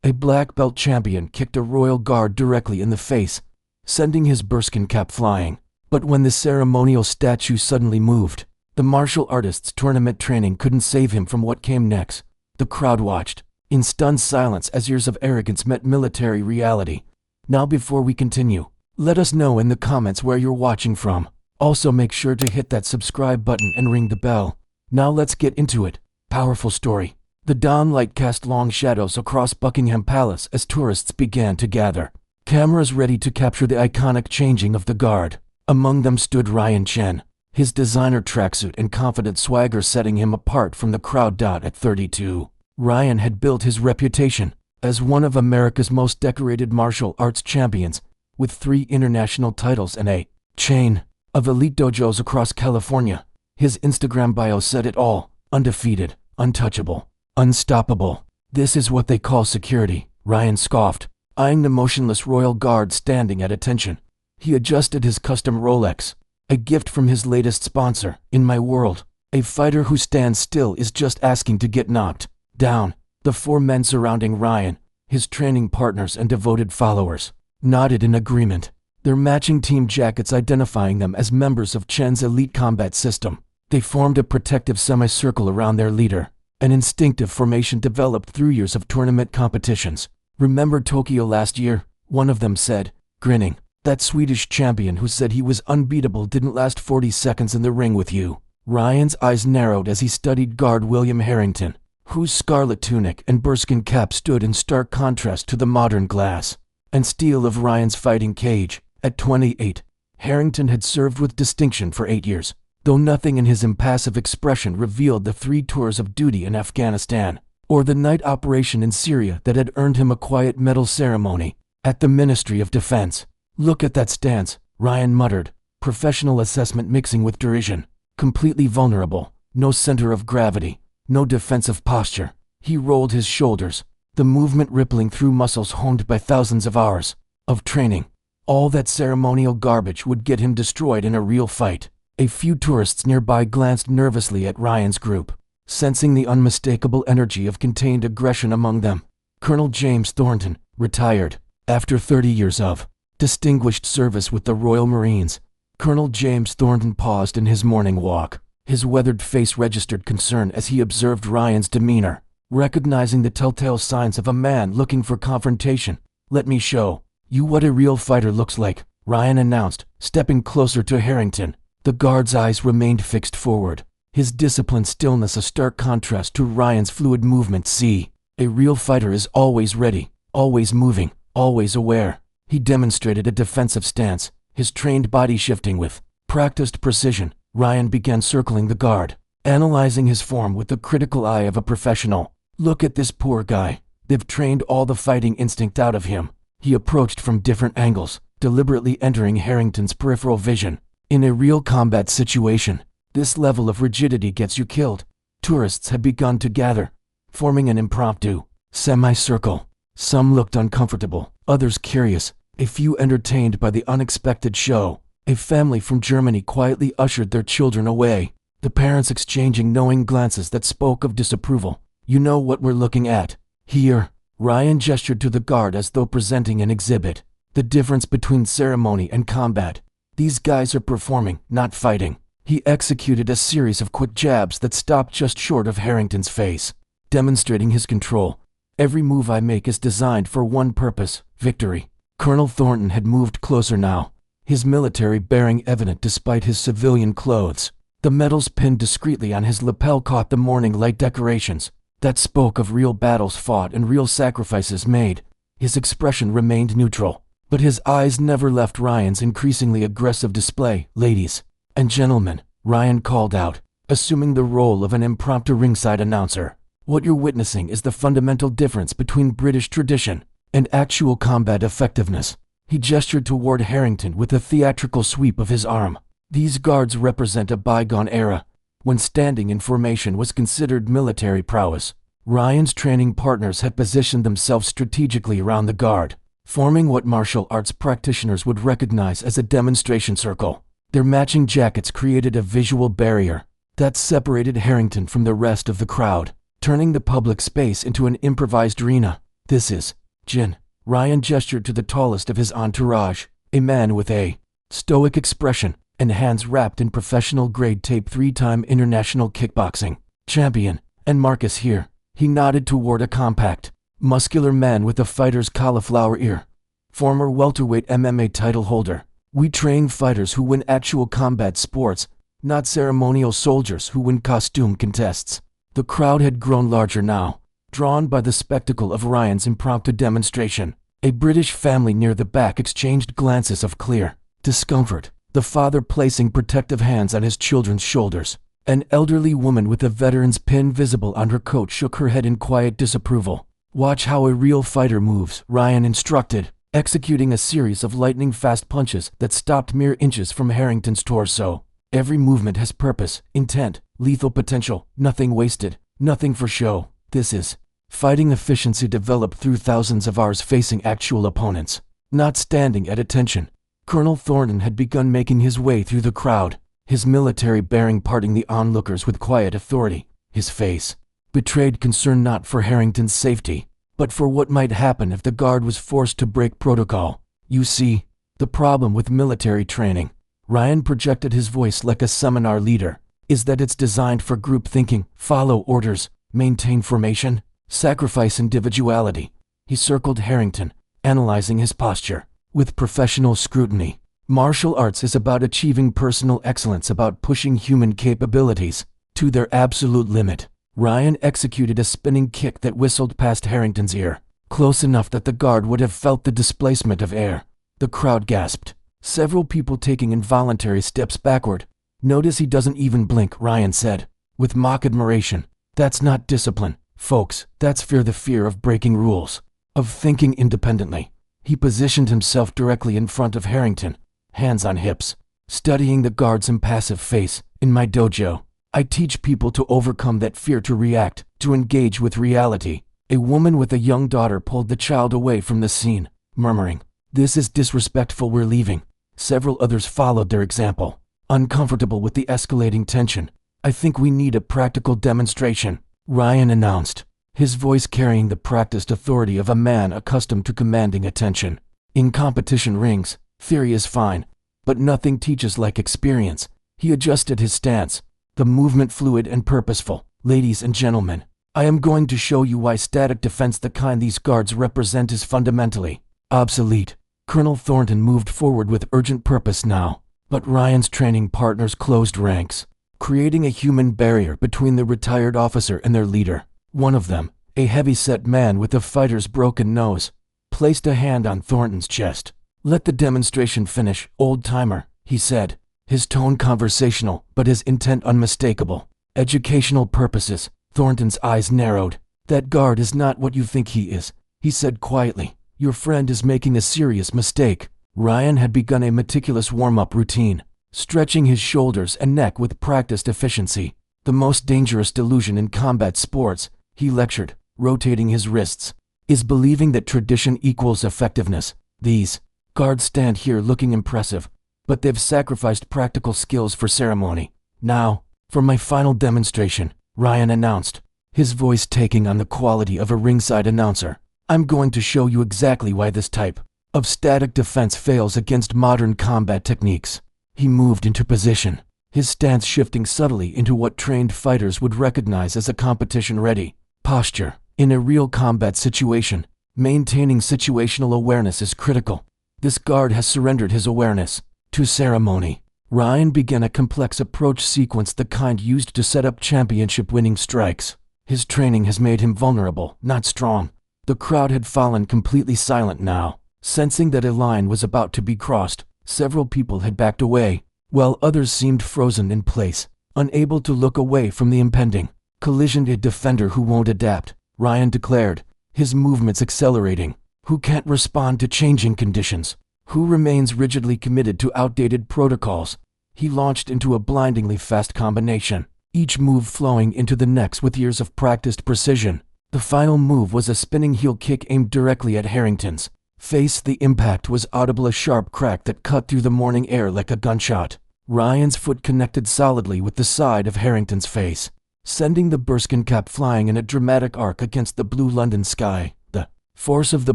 A black belt champion kicked a royal guard directly in the face, sending his bearskin cap flying. But when the ceremonial statue suddenly moved, the martial artist's tournament training couldn't save him from what came next. The crowd watched, in stunned silence as years of arrogance met military reality. Now before we continue, let us know in the comments where you're watching from. Also make sure to hit that subscribe button and ring the bell. Now let's get into it. Powerful story. The dawn light cast long shadows across Buckingham Palace as tourists began to gather, cameras ready to capture the iconic changing of the guard. Among them stood Ryan Chen, his designer tracksuit and confident swagger setting him apart from the crowd. At 32, Ryan had built his reputation as one of America's most decorated martial arts champions, with 3 international titles and a chain of elite dojos across California. His Instagram bio said it all: undefeated, untouchable, unstoppable. This is what they call security, Ryan scoffed, eyeing the motionless royal guard standing at attention. He adjusted his custom Rolex, a gift from his latest sponsor. In my world, a fighter who stands still is just asking to get knocked down. The 4 men surrounding Ryan, his training partners and devoted followers, nodded in agreement, their matching team jackets identifying them as members of Chen's elite combat system. They formed a protective semicircle around their leader, an instinctive formation developed through years of tournament competitions. Remember Tokyo last year? One of them said, grinning. That Swedish champion who said he was unbeatable didn't last 40 seconds in the ring with you. Ryan's eyes narrowed as he studied guard William Harrington, whose scarlet tunic and bearskin cap stood in stark contrast to the modern glass and steel of Ryan's fighting cage. At 28, Harrington had served with distinction for 8 years, though nothing in his impassive expression revealed the 3 tours of duty in Afghanistan, or the night operation in Syria that had earned him a quiet medal ceremony at the Ministry of Defense. Look at that stance, Ryan muttered, professional assessment mixing with derision. Completely vulnerable, no center of gravity, no defensive posture. He rolled his shoulders, the movement rippling through muscles honed by thousands of hours of training. All that ceremonial garbage would get him destroyed in a real fight. A few tourists nearby glanced nervously at Ryan's group, sensing the unmistakable energy of contained aggression among them. Colonel James Thornton, retired, after 30 years of distinguished service with the Royal Marines. Colonel James Thornton paused in his morning walk. His weathered face registered concern as he observed Ryan's demeanor, recognizing the telltale signs of a man looking for confrontation. Let me show you what a real fighter looks like, Ryan announced, stepping closer to Harrington. The guard's eyes remained fixed forward, his disciplined stillness a stark contrast to Ryan's fluid movement. See, a real fighter is always ready, always moving, always aware. He demonstrated a defensive stance, his trained body shifting with practiced precision. Ryan began circling the guard, analyzing his form with the critical eye of a professional. Look at this poor guy. They've trained all the fighting instinct out of him. He approached from different angles, deliberately entering Harrington's peripheral vision. In a real combat situation, this level of rigidity gets you killed. Tourists had begun to gather, forming an impromptu semicircle. Some looked uncomfortable, others curious, a few entertained by the unexpected show. A family from Germany quietly ushered their children away, the parents exchanging knowing glances that spoke of disapproval. You know what we're looking at here? Ryan gestured to the guard as though presenting an exhibit. The difference between ceremony and combat. These guys are performing, not fighting. He executed a series of quick jabs that stopped just short of Harrington's face, demonstrating his control. Every move I make is designed for one purpose: victory. Colonel Thornton had moved closer now, his military bearing evident despite his civilian clothes. The medals pinned discreetly on his lapel caught the morning light decorations that spoke of real battles fought and real sacrifices made. His expression remained neutral, but his eyes never left Ryan's increasingly aggressive display. Ladies and gentlemen, Ryan called out, assuming the role of an impromptu ringside announcer. What you're witnessing is the fundamental difference between British tradition and actual combat effectiveness. He gestured toward Harrington with a theatrical sweep of his arm. These guards represent a bygone era, when standing in formation was considered military prowess. Ryan's training partners had positioned themselves strategically around the guard, forming what martial arts practitioners would recognize as a demonstration circle. Their matching jackets created a visual barrier that separated Harrington from the rest of the crowd, turning the public space into an improvised arena. This is Jin. Ryan gestured to the tallest of his entourage, a man with a stoic expression and hands wrapped in professional-grade tape, three-time international kickboxing champion. And Marcus here. He nodded toward a compact, muscular man with a fighter's cauliflower ear. Former welterweight MMA title holder. We train fighters who win actual combat sports, not ceremonial soldiers who win costume contests. The crowd had grown larger now, drawn by the spectacle of Ryan's impromptu demonstration. A British family near the back exchanged glances of clear discomfort, the father placing protective hands on his children's shoulders. An elderly woman with a veteran's pin visible on her coat shook her head in quiet disapproval. Watch how a real fighter moves, Ryan instructed, executing a series of lightning-fast punches that stopped mere inches from Harrington's torso. Every movement has purpose, intent, lethal potential, nothing wasted, nothing for show. This is fighting efficiency developed through thousands of hours facing actual opponents, not standing at attention. Colonel Thornton had begun making his way through the crowd, his military bearing parting the onlookers with quiet authority. His face betrayed concern not for Harrington's safety, but for what might happen if the guard was forced to break protocol. You see, the problem with military training, Ryan projected his voice like a seminar leader, is that it's designed for group thinking, follow orders, maintain formation, sacrifice individuality. He circled Harrington, analyzing his posture with professional scrutiny. Martial arts is about achieving personal excellence, about pushing human capabilities to their absolute limit. Ryan executed a spinning kick that whistled past Harrington's ear, close enough that the guard would have felt the displacement of air. The crowd gasped, several people taking involuntary steps backward. Notice he doesn't even blink, Ryan said, with mock admiration. That's not discipline, folks, that's fear, the fear of breaking rules, of thinking independently. He positioned himself directly in front of Harrington, hands on hips, studying the guard's impassive face. In my dojo, I teach people to overcome that fear, to react, to engage with reality. A woman with a young daughter pulled the child away from the scene, murmuring, "This is disrespectful, we're leaving." Several others followed their example, uncomfortable with the escalating tension. "I think we need a practical demonstration," Ryan announced, his voice carrying the practiced authority of a man accustomed to commanding attention. "In competition rings, theory is fine, but nothing teaches like experience." He adjusted his stance, the movement fluid and purposeful. "Ladies and gentlemen, I am going to show you why static defense, the kind these guards represent, is fundamentally obsolete." Colonel Thornton moved forward with urgent purpose now, but Ryan's training partners closed ranks, creating a human barrier between the retired officer and their leader. One of them, a heavy-set man with a fighter's broken nose, placed a hand on Thornton's chest. "Let the demonstration finish, old-timer," he said, his tone conversational but his intent unmistakable. "Educational purposes." Thornton's eyes narrowed. "That guard is not what you think he is," he said quietly. "Your friend is making a serious mistake." Ryan had begun a meticulous warm-up routine, stretching his shoulders and neck with practiced efficiency. "The most dangerous delusion in combat sports," he lectured, rotating his wrists, "is believing that tradition equals effectiveness. These guards stand here looking impressive, but they've sacrificed practical skills for ceremony. Now, for my final demonstration," Ryan announced, his voice taking on the quality of a ringside announcer. "I'm going to show you exactly why this type of static defense fails against modern combat techniques." He moved into position, his stance shifting subtly into what trained fighters would recognize as a competition-ready posture. In a real combat situation, maintaining situational awareness is critical. This guard has surrendered his awareness to ceremony. Ryan began a complex approach sequence, the kind used to set up championship-winning strikes. His training has made him vulnerable, not strong. The crowd had fallen completely silent now, sensing that a line was about to be crossed. Several people had backed away, while others seemed frozen in place, unable to look away from the impending collision. "A defender who won't adapt," Ryan declared, his movements accelerating. "Who can't respond to changing conditions. Who remains rigidly committed to outdated protocols." He launched into a blindingly fast combination, each move flowing into the next with years of practiced precision. The final move was a spinning heel kick aimed directly at Harrington's face. The impact was audible, a sharp crack that cut through the morning air like a gunshot. Ryan's foot connected solidly with the side of Harrington's face, sending the bearskin cap flying in a dramatic arc against the blue London sky. The Force of the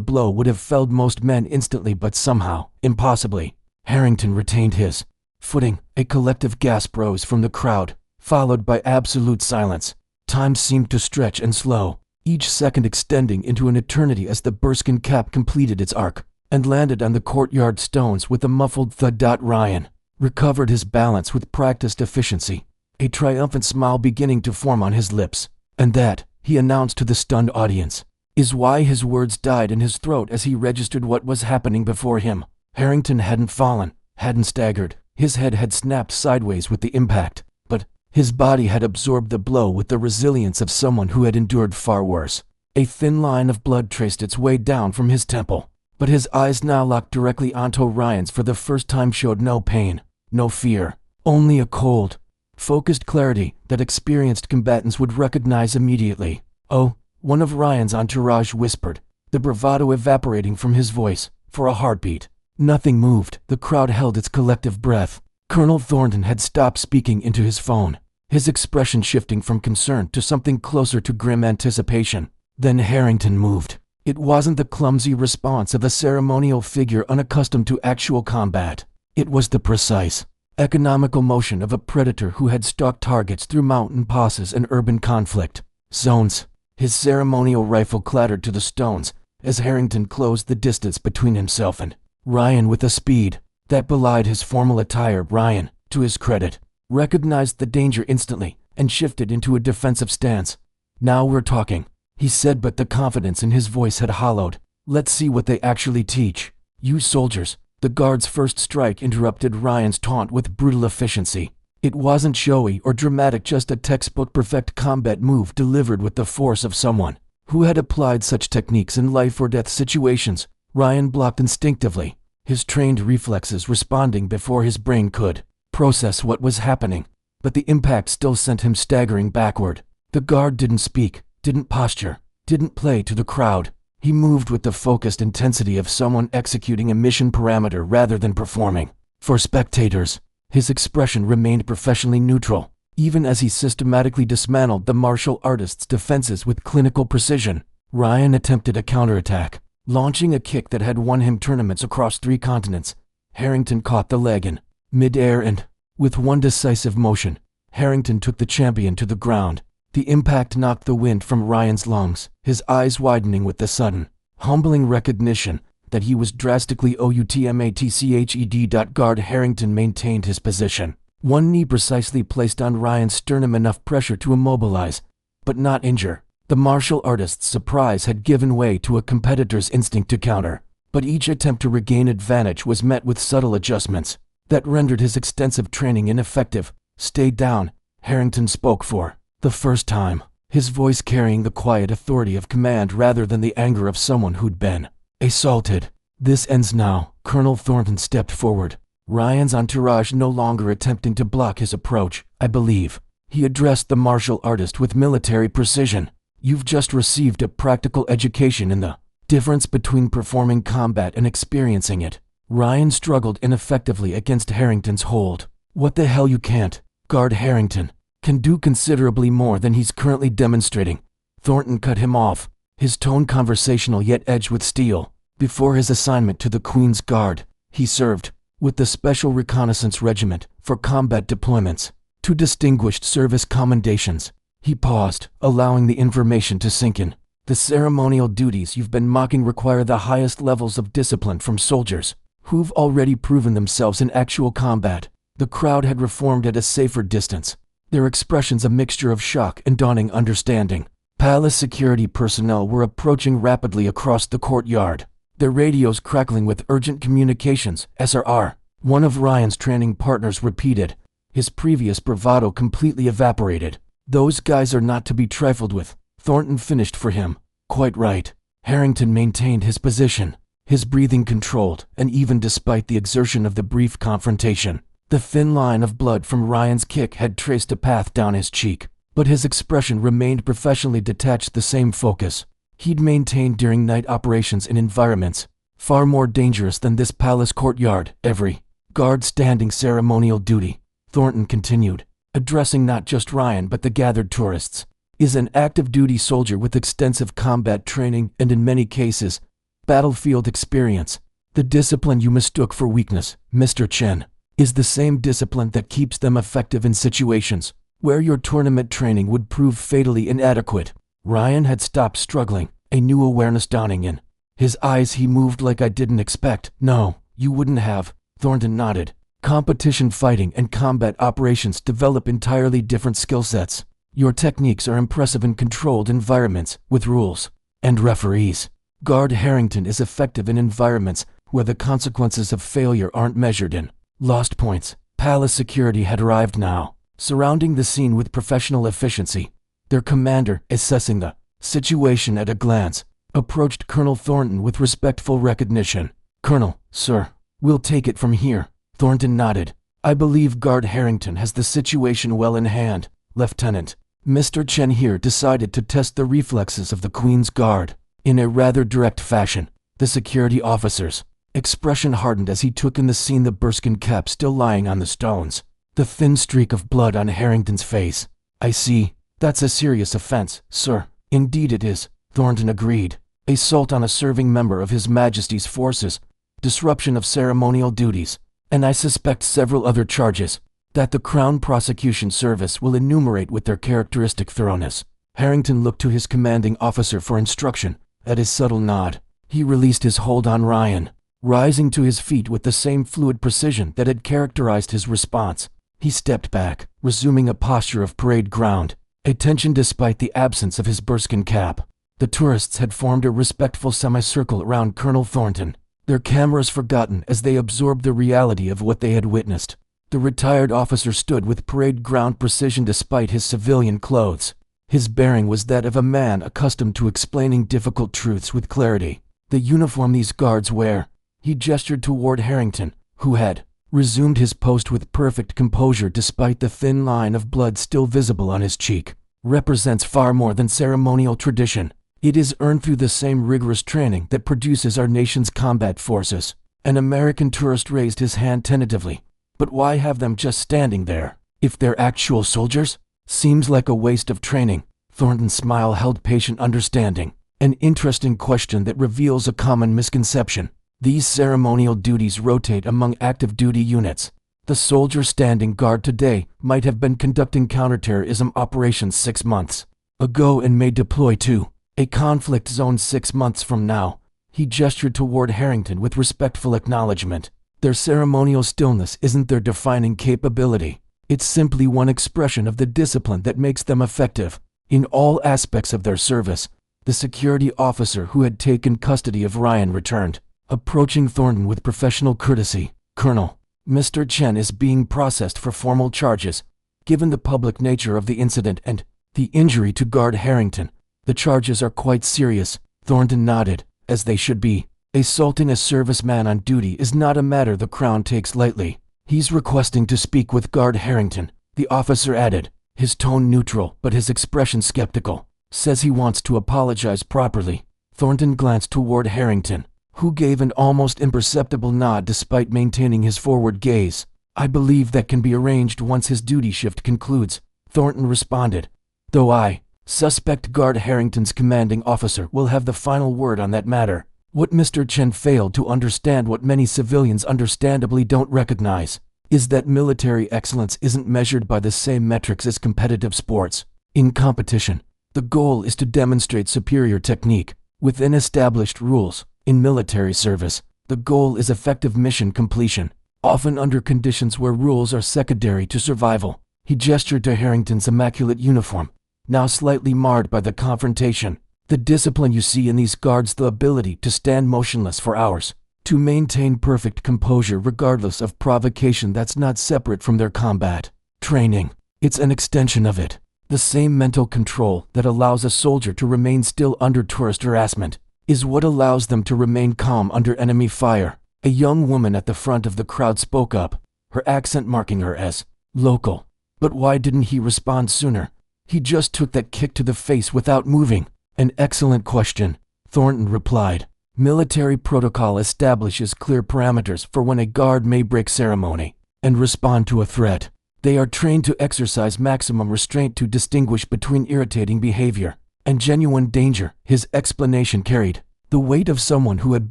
blow would have felled most men instantly, but somehow, impossibly, Harrington retained his footing. A collective gasp rose from the crowd, followed by absolute silence. Time seemed to stretch and slow, each second extending into an eternity as the burskin cap completed its arc and landed on the courtyard stones with a muffled thud. Ryan recovered his balance with practiced efficiency, a triumphant smile beginning to form on his lips. And that, he announced to the stunned audience, is why his words died in his throat as he registered what was happening before him. Harrington hadn't fallen, hadn't staggered. His head had snapped sideways with the impact, but his body had absorbed the blow with the resilience of someone who had endured far worse. A thin line of blood traced its way down from his temple, but his eyes, now locked directly onto Ryan's, for the first time showed no pain, no fear, only a cold, focused clarity that experienced combatants would recognize immediately. "Oh," one of Ryan's entourage whispered, the bravado evaporating from his voice. For a heartbeat, nothing moved. The crowd held its collective breath. Colonel Thornton had stopped speaking into his phone, his expression shifting from concern to something closer to grim anticipation. Then Harrington moved. It wasn't the clumsy response of a ceremonial figure unaccustomed to actual combat. It was the precise, economical motion of a predator who had stalked targets through mountain passes and urban conflict zones. His ceremonial rifle clattered to the stones as Harrington closed the distance between himself and Ryan with a speed that belied his formal attire. Ryan, to his credit, recognized the danger instantly and shifted into a defensive stance. "Now we're talking," he said, but the confidence in his voice had hollowed. "Let's see what they actually teach. You soldiers." The guard's first strike interrupted Ryan's taunt with brutal efficiency. It wasn't showy or dramatic, just a textbook perfect combat move delivered with the force of someone who had applied such techniques in life or death situations. Ryan blocked instinctively, his trained reflexes responding before his brain could process what was happening, but the impact still sent him staggering backward. The guard didn't speak, didn't posture, didn't play to the crowd. He moved with the focused intensity of someone executing a mission parameter rather than performing. For spectators, his expression remained professionally neutral, even as he systematically dismantled the martial artist's defenses with clinical precision. Ryan attempted a counterattack, launching a kick that had won him tournaments across 3 continents. Harrington caught the leg in mid-air and, with one decisive motion, Harrington took the champion to the ground. The impact knocked the wind from Ryan's lungs, his eyes widening with the sudden, humbling recognition that he was drastically outmatched. Guard Harrington maintained his position, one knee precisely placed on Ryan's sternum, enough pressure to immobilize, but not injure. The martial artist's surprise had given way to a competitor's instinct to counter, but each attempt to regain advantage was met with subtle adjustments that rendered his extensive training ineffective. "Stay down," Harrington spoke for the first time, his voice carrying the quiet authority of command rather than the anger of someone who'd been assaulted. "This ends now." Colonel Thornton stepped forward, Ryan's entourage no longer attempting to block his approach. "I believe," he addressed the martial artist with military precision, "you've just received a practical education in the difference between performing combat and experiencing it." Ryan struggled ineffectively against Harrington's hold. "What the hell, you can't. Guard Harrington can do considerably more than he's currently demonstrating." Thornton cut him off, his tone conversational yet edged with steel. Before his assignment to the Queen's Guard, he served with the Special Reconnaissance Regiment for combat deployments. 2 distinguished service commendations. He paused, allowing the information to sink in. "The ceremonial duties you've been mocking require the highest levels of discipline from soldiers who've already proven themselves in actual combat." The crowd had reformed at a safer distance, their expressions a mixture of shock and dawning understanding. Palace security personnel were approaching rapidly across the courtyard, their radios crackling with urgent communications. "SRR," one of Ryan's training partners repeated, his previous bravado completely evaporated. "Those guys are not to be trifled with," Thornton finished for him. "Quite right." Harrington maintained his position, his breathing controlled, and even despite the exertion of the brief confrontation, the thin line of blood from Ryan's kick had traced a path down his cheek, but his expression remained professionally detached, the same focus he'd maintained during night operations in environments far more dangerous than this palace courtyard. "Every guard standing ceremonial duty," Thornton continued, addressing not just Ryan but the gathered tourists, is an active-duty soldier with extensive combat training and, in many cases, battlefield experience. The discipline you mistook for weakness, Mr. Chen, is the same discipline that keeps them effective in situations where your tournament training would prove fatally inadequate. Ryan had stopped struggling, a new awareness dawning in his eyes. He moved like I didn't expect. No, you wouldn't have. Thornton nodded. Competition fighting and combat operations develop entirely different skill sets. Your techniques are impressive in controlled environments with rules and referees. Guard Harrington is effective in environments where the consequences of failure aren't measured in lost points. Palace security had arrived now, surrounding the scene with professional efficiency. Their commander, assessing the situation at a glance, approached Colonel Thornton with respectful recognition. "Colonel, sir, we'll take it from here." Thornton nodded. "I believe Guard Harrington has the situation well in hand, Lieutenant." Mr. Chen here decided to test the reflexes of the Queen's Guard. In a rather direct fashion, the security officer's expression hardened as he took in the scene, the bearskin cap still lying on the stones, the thin streak of blood on Harrington's face. "I see. That's a serious offense, sir." "Indeed it is," Thornton agreed. "Assault on a serving member of His Majesty's forces, disruption of ceremonial duties, and I suspect several other charges that the Crown Prosecution Service will enumerate with their characteristic thoroughness." Harrington looked to his commanding officer for instruction. At his subtle nod, he released his hold on Ryan, rising to his feet with the same fluid precision that had characterized his response. He stepped back, resuming a posture of parade ground, attention despite the absence of his bearskin cap. The tourists had formed a respectful semicircle around Colonel Thornton, their cameras forgotten as they absorbed the reality of what they had witnessed. The retired officer stood with parade ground precision despite his civilian clothes. His bearing was that of a man accustomed to explaining difficult truths with clarity. "The uniform these guards wear," he gestured toward Harrington, who had resumed his post with perfect composure despite the thin line of blood still visible on his cheek, "represents far more than ceremonial tradition. It is earned through the same rigorous training that produces our nation's combat forces." An American tourist raised his hand tentatively. "But why have them just standing there, if they're actual soldiers? Seems like a waste of training." Thornton's smile held patient understanding. "An interesting question that reveals a common misconception. These ceremonial duties rotate among active duty units. The soldier standing guard today might have been conducting counterterrorism operations 6 months ago and may deploy to a conflict zone 6 months from now." He gestured toward Harrington with respectful acknowledgement. "Their ceremonial stillness isn't their defining capability. It's simply one expression of the discipline that makes them effective in all aspects of their service." The security officer who had taken custody of Ryan returned, approaching Thornton with professional courtesy. "Colonel, Mr. Chen is being processed for formal charges. Given the public nature of the incident and the injury to Guard Harrington, the charges are quite serious." Thornton nodded, "as they should be. Assaulting a serviceman on duty is not a matter the Crown takes lightly." "He's requesting to speak with Guard Harrington," the officer added, his tone neutral but his expression skeptical. "Says he wants to apologize properly." Thornton glanced toward Harrington, who gave an almost imperceptible nod despite maintaining his forward gaze. "I believe that can be arranged once his duty shift concludes," Thornton responded, "though I suspect Guard Harrington's commanding officer will have the final word on that matter." What Mr. Chen failed to understand, what many civilians understandably don't recognize, is that military excellence isn't measured by the same metrics as competitive sports. In competition, the goal is to demonstrate superior technique within established rules. In military service, the goal is effective mission completion, often under conditions where rules are secondary to survival. He gestured to Harrington's immaculate uniform, now slightly marred by the confrontation. "The discipline you see in these guards, the ability to stand motionless for hours, to maintain perfect composure regardless of provocation, that's not separate from their combat training. It's an extension of it. The same mental control that allows a soldier to remain still under tourist harassment is what allows them to remain calm under enemy fire." A young woman at the front of the crowd spoke up, her accent marking her as local. "But why didn't he respond sooner? He just took that kick to the face without moving." "An excellent question," Thornton replied. "Military protocol establishes clear parameters for when a guard may break ceremony and respond to a threat. They are trained to exercise maximum restraint to distinguish between irritating behavior and genuine danger. His explanation carried the weight of someone who had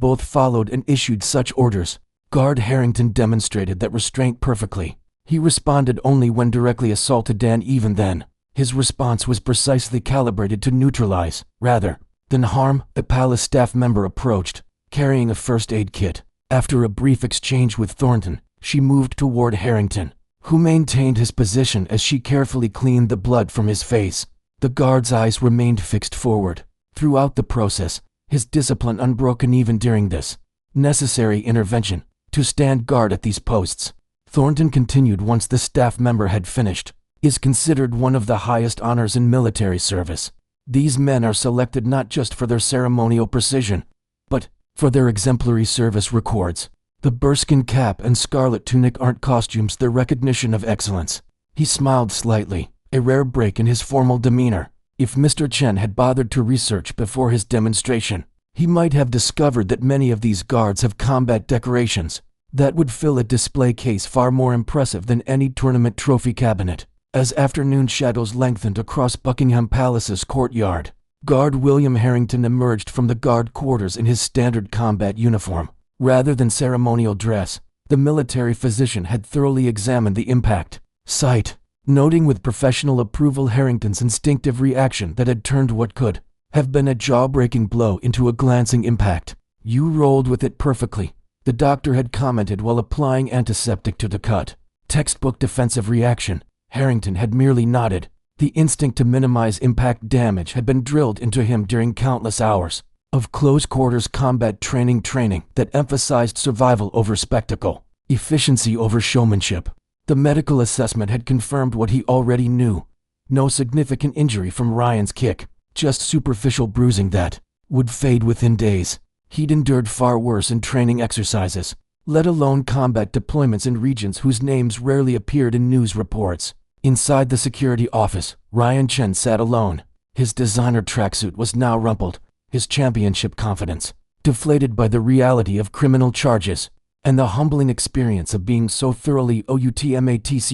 both followed and issued such orders. Guard Harrington demonstrated that restraint perfectly. He responded only when directly assaulted, and even then, his response was precisely calibrated to neutralize, rather than harm. A palace staff member approached, carrying a first aid kit. After a brief exchange with Thornton, she moved toward Harrington, who maintained his position as she carefully cleaned the blood from his face. The guard's eyes remained fixed forward. Throughout the process, his discipline unbroken even during this necessary intervention to stand guard at these posts. Thornton continued once the staff member had finished, is considered one of the highest honors in military service. These men are selected not just for their ceremonial precision, but for their exemplary service records. The bearskin cap and scarlet tunic aren't costumes, they're recognition of excellence. He smiled slightly, a rare break in his formal demeanor. If Mr. Chen had bothered to research before his demonstration, he might have discovered that many of these guards have combat decorations that would fill a display case far more impressive than any tournament trophy cabinet. As afternoon shadows lengthened across Buckingham Palace's courtyard, Guard William Harrington emerged from the guard quarters in his standard combat uniform. Rather than ceremonial dress, the military physician had thoroughly examined the impact site, noting with professional approval Harrington's instinctive reaction that had turned what could have been a jaw-breaking blow into a glancing impact. "You rolled with it perfectly," the doctor had commented while applying antiseptic to the cut. Textbook defensive reaction. Harrington had merely nodded. The instinct to minimize impact damage had been drilled into him during countless hours of close-quarters combat training that emphasized survival over spectacle, efficiency over showmanship. The medical assessment had confirmed what he already knew. No significant injury from Ryan's kick, just superficial bruising that would fade within days. He'd endured far worse in training exercises, let alone combat deployments in regions whose names rarely appeared in news reports. Inside the security office, Ryan Chen sat alone. His designer tracksuit was now rumpled, his championship confidence deflated by the reality of criminal charges and the humbling experience of being so thoroughly outmatched.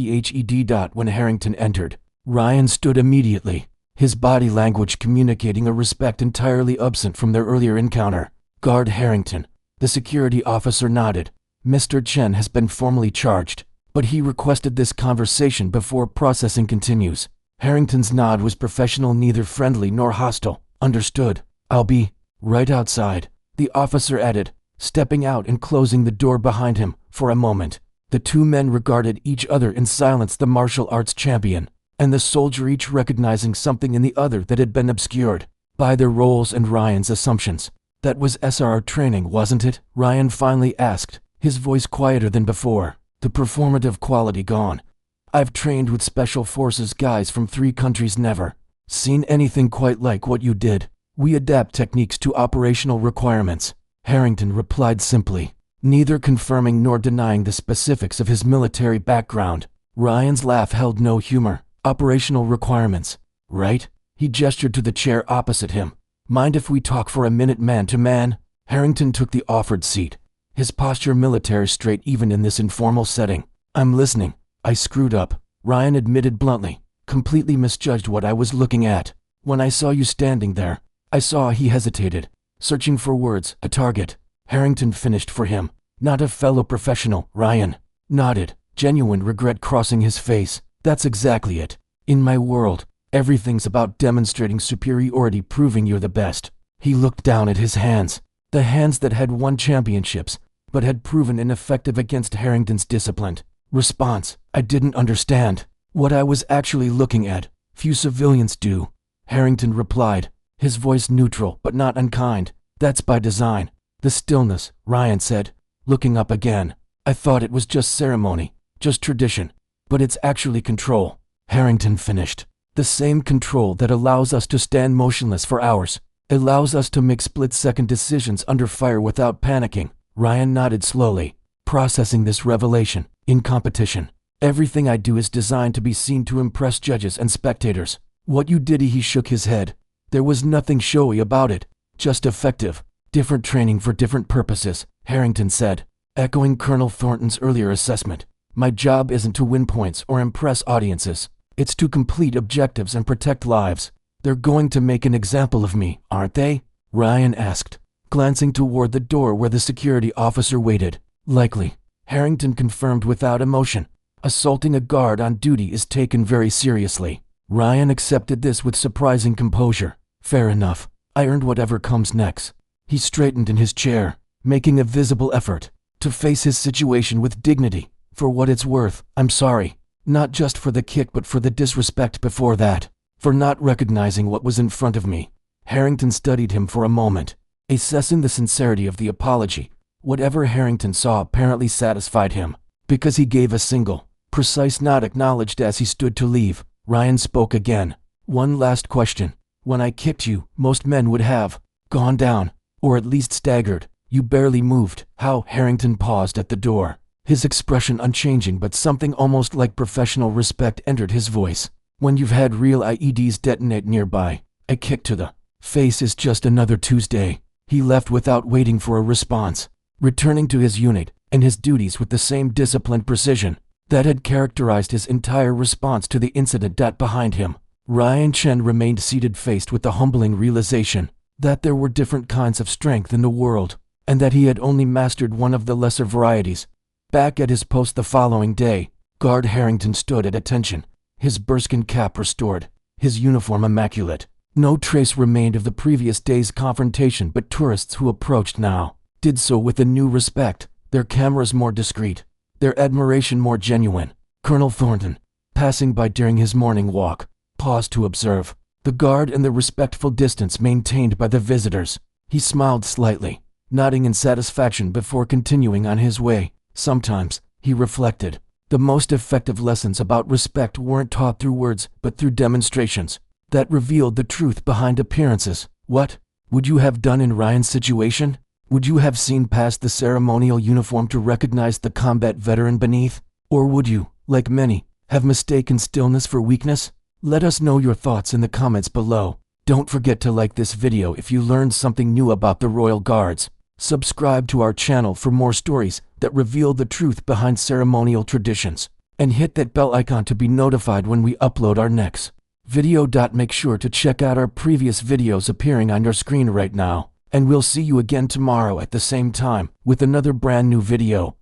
When Harrington entered, Ryan stood immediately, his body language communicating a respect entirely absent from their earlier encounter. "Guard Harrington." The security officer nodded. "Mr. Chen has been formally charged, but he requested this conversation before processing continues." Harrington's nod was professional, neither friendly nor hostile. "Understood. I'll be right outside," the officer added, stepping out and closing the door behind him. For a moment, the two men regarded each other in silence, the martial arts champion and the soldier, each recognizing something in the other that had been obscured by their roles and Ryan's assumptions. "That was SRR training, wasn't it?" Ryan finally asked, his voice quieter than before, the performative quality gone. "I've trained with special forces guys from 3 countries, never seen anything quite like what you did. We adapt techniques to operational requirements," Harrington replied simply, neither confirming nor denying the specifics of his military background. Ryan's laugh held no humor. "Operational requirements, right?" He gestured to the chair opposite him. "Mind if we talk for a minute man to man?" Harrington took the offered seat, his posture military straight even in this informal setting. "I'm listening. I screwed up," Ryan admitted bluntly. "Completely misjudged what I was looking at. When I saw you standing there, I saw," he hesitated, searching for words, "a target." Harrington finished for him. "Not a fellow professional." Ryan nodded, genuine regret crossing his face. "That's exactly it. In my world, everything's about demonstrating superiority, proving you're the best." He looked down at his hands, the hands that had won championships, but had proven ineffective against Harrington's disciplined response. "I didn't understand what I was actually looking at. Few civilians do," Harrington replied, his voice neutral but not unkind. "That's by design." The stillness, Ryan said, looking up again. "I thought it was just ceremony, just tradition, but it's actually control." Harrington finished. "The same control that allows us to stand motionless for hours, allows us to make split-second decisions under fire without panicking." Ryan nodded slowly, processing this revelation. "In competition, everything I do is designed to be seen to impress judges and spectators. What you did," he shook his head. "There was nothing showy about it, just effective. Different training for different purposes," Harrington said, echoing Colonel Thornton's earlier assessment. My job isn't to win points or impress audiences. It's to complete objectives and protect lives. They're going to make an example of me, aren't they? Ryan asked, glancing toward the door where the security officer waited. Likely, Harrington confirmed without emotion. Assaulting a guard on duty is taken very seriously. Ryan accepted this with surprising composure. Fair enough. I earned whatever comes next. He straightened in his chair, making a visible effort to face his situation with dignity. For what it's worth, I'm sorry. Not just for the kick but for the disrespect before that. For not recognizing what was in front of me. Harrington studied him for a moment, assessing the sincerity of the apology. Whatever Harrington saw apparently satisfied him, because he gave a single, precise nod acknowledged as he stood to leave. Ryan spoke again. One last question. When I kicked you, most men would have gone down, or at least staggered. You barely moved. How? Harrington paused at the door, his expression unchanging, but something almost like professional respect entered his voice. When you've had real IEDs detonate nearby, a kick to the face is just another Tuesday. He left without waiting for a response, returning to his unit and his duties with the same disciplined precision that had characterized his entire response to the incident behind him. Ryan Chen remained seated, faced with the humbling realization that there were different kinds of strength in the world, and that he had only mastered one of the lesser varieties. Back at his post the following day, Guard Harrington stood at attention, his bearskin cap restored, his uniform immaculate. No trace remained of the previous day's confrontation, but tourists who approached now did so with a new respect, their cameras more discreet, their admiration more genuine. Colonel Thornton, passing by during his morning walk, paused to observe the guard and the respectful distance maintained by the visitors. He smiled slightly, nodding in satisfaction before continuing on his way. Sometimes, he reflected, the most effective lessons about respect weren't taught through words, but through demonstrations that revealed the truth behind appearances. What would you have done in Ryan's situation? Would you have seen past the ceremonial uniform to recognize the combat veteran beneath? Or would you, like many, have mistaken stillness for weakness? Let us know your thoughts in the comments below. Don't forget to like this video if you learned something new about the Royal Guards. Subscribe to our channel for more stories that reveal the truth behind ceremonial traditions. And hit that bell icon to be notified when we upload our next video. Make sure to check out our previous videos appearing on your screen right now. And we'll see you again tomorrow at the same time with another brand new video.